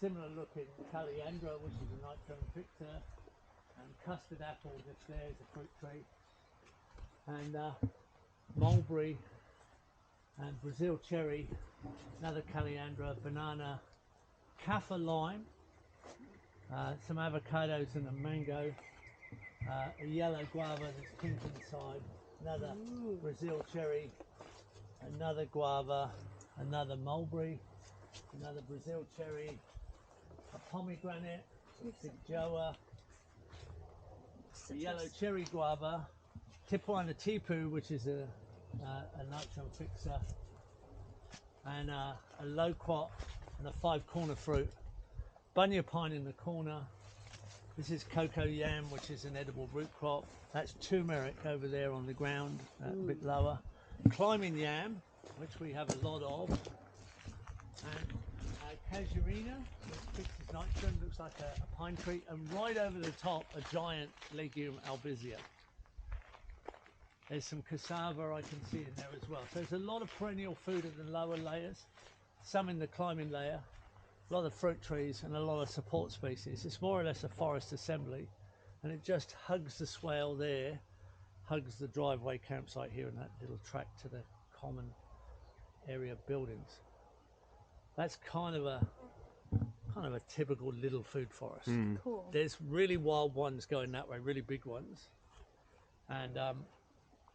similar looking Caliandra, which is a nitrogen fixer, and custard apple just there is a fruit tree, and mulberry and Brazil cherry, another Caliandra, banana, kaffir lime, some avocados and a mango, a yellow guava that's pink inside, another Brazil cherry, another guava, another mulberry, another Brazil cherry, a pomegranate, a joa, a yellow cherry guava, Tijuana tipu, which is a nitrogen fixer, and a loquat and a 5-corner fruit, bunya pine in the corner. This is cocoa yam, which is an edible root crop. That's turmeric over there on the ground, a bit lower. Climbing yam, which we have a lot of, and casuarina, which fixes nitrogen, looks like a pine tree, and right over the top, a giant legume albizia. There's some cassava I can see in there as well. So there's a lot of perennial food in the lower layers, some in the climbing layer, a lot of fruit trees and a lot of support species. It's more or less a forest assembly, and it just hugs the swale there, hugs the driveway campsite here, and that little track to the common area buildings. That's kind of a typical little food forest. Cool. There's really wild ones going that way, really big ones, and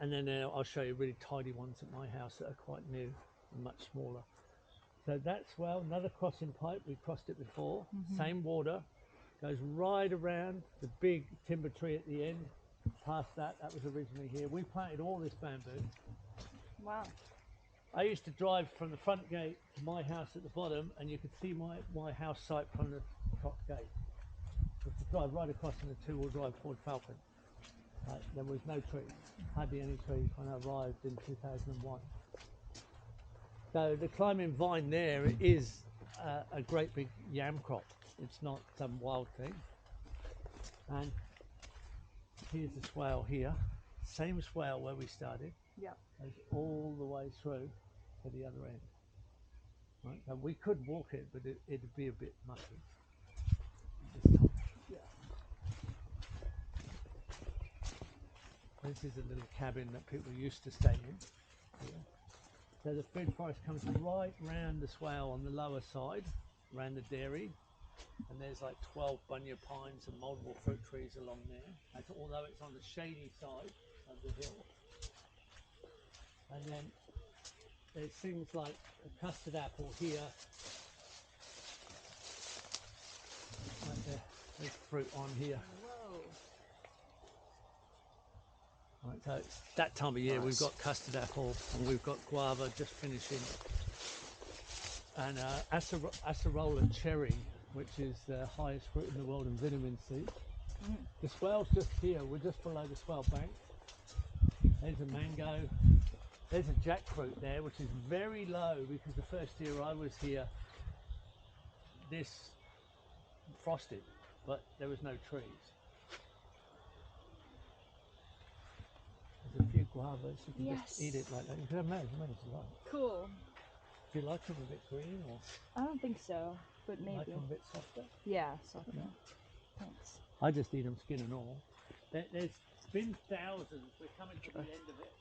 then I'll show you really tiny ones at my house that are quite new and much smaller. So that's, well, another crossing pipe. We crossed it before. Same water, goes right around the big timber tree at the end. Past that was originally here. We planted all this bamboo. Wow. I used to drive from the front gate to my house at the bottom, and you could see my house site from the top gate. I used to drive right across in a 2-wheel drive Ford Falcon. There was no trees, hardly any trees when I arrived in 2001. So the climbing vine there is a great big yam crop. It's not some wild thing. And here's the swale here, same swale where we started. Yep. Goes all the way through to the other end. Right? Now we could walk it, but it'd be a bit mucky. Yeah. This is a little cabin that people used to stay in. Yeah. So the food forest comes right round the swale on the lower side, around the dairy, and there's like 12 bunya pines and multiple fruit trees along there. That's, although it's on the shady side of the hill. And then there's things like a custard apple here. Right there's fruit on here. Whoa. Right, so it's that time of year. We've got custard apple and we've got guava just finishing, and acerola cherry, which is the highest fruit in the world in vitamin C. The swale's just here. We're just below the swale bank. There's a mango. There's a jackfruit there, which is very low because the first year I was here, this frosted, but there was no trees. There's a few guavas. You can just eat it like that. You can imagine a lot. Cool. Do you like them a bit green, or? I don't think so, but maybe. Like them a bit softer? Yeah, softer. Yeah. Thanks. I just eat them skin and all. There's been thousands. We're coming to the end of it.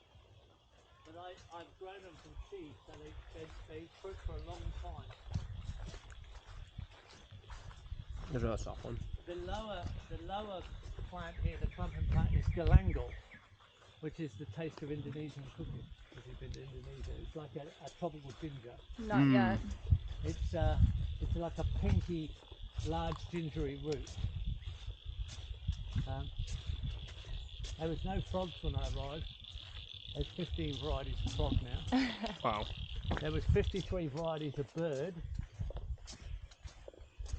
But I've grown them from seed, so they fruit for a long time. There's a soft one. The lower plant here, the clumping plant, is galangal, which is the taste of Indonesian cooking. If you've been to Indonesia, it's like a tropical ginger. Not yet. It's like a pinky, large gingery root. There was no frogs when I arrived. There's 15 varieties of frog now. Wow. There was 53 varieties of bird.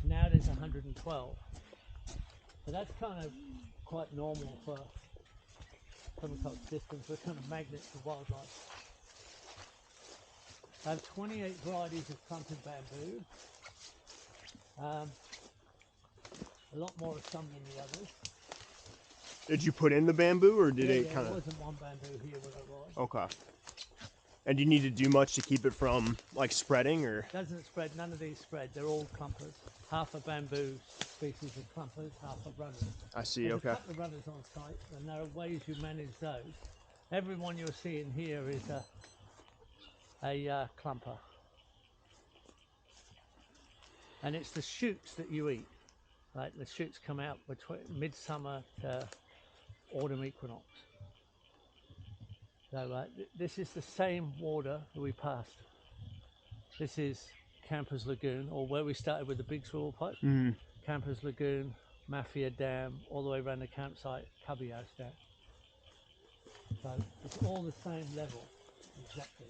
Now there's 112. So that's kind of quite normal for permaculture systems. We're kind of magnets for wildlife. I have 28 varieties of clumping bamboo. A lot more of some than the others. Did you put in the bamboo, or did it kind of? There wasn't one bamboo here when I arrived. Okay. And do you need to do much to keep it from like spreading, or? Doesn't spread, none of these spread. They're all clumpers. Half a bamboo species of clumpers, half of runners. I see. There's Okay. a couple of runners on site, and there are ways you manage those. Every one you're seeing here is a clumper. And it's the shoots that you eat. Like the shoots come out between midsummer to autumn equinox. So this is the same water that we passed. This is Campers Lagoon, or where we started with the big swivel pipe. Campers Lagoon, Mafia Dam, all the way around the campsite, Cubby House Dam. So it's all the same level, exactly.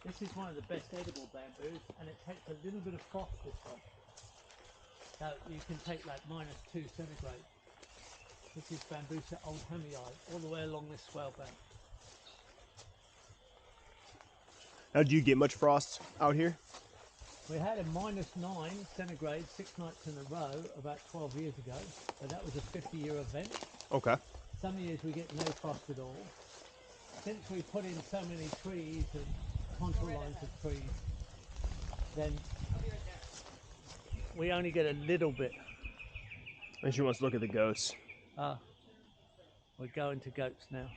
This is one of the best edible bamboos, and it takes a little bit of frost this one. So you can take like -2 centigrade. This is Bambusa Old Hamiite, all the way along this swell bank. Now, do you get much frost out here? We had a -9 centigrade 6 nights in a row about 12 years ago, but that was a 50-year event. Okay. Some years we get no frost at all. Since we put in so many trees and contour lines of trees, then we only get a little bit. And she wants to look at the goats. We're going to goats now.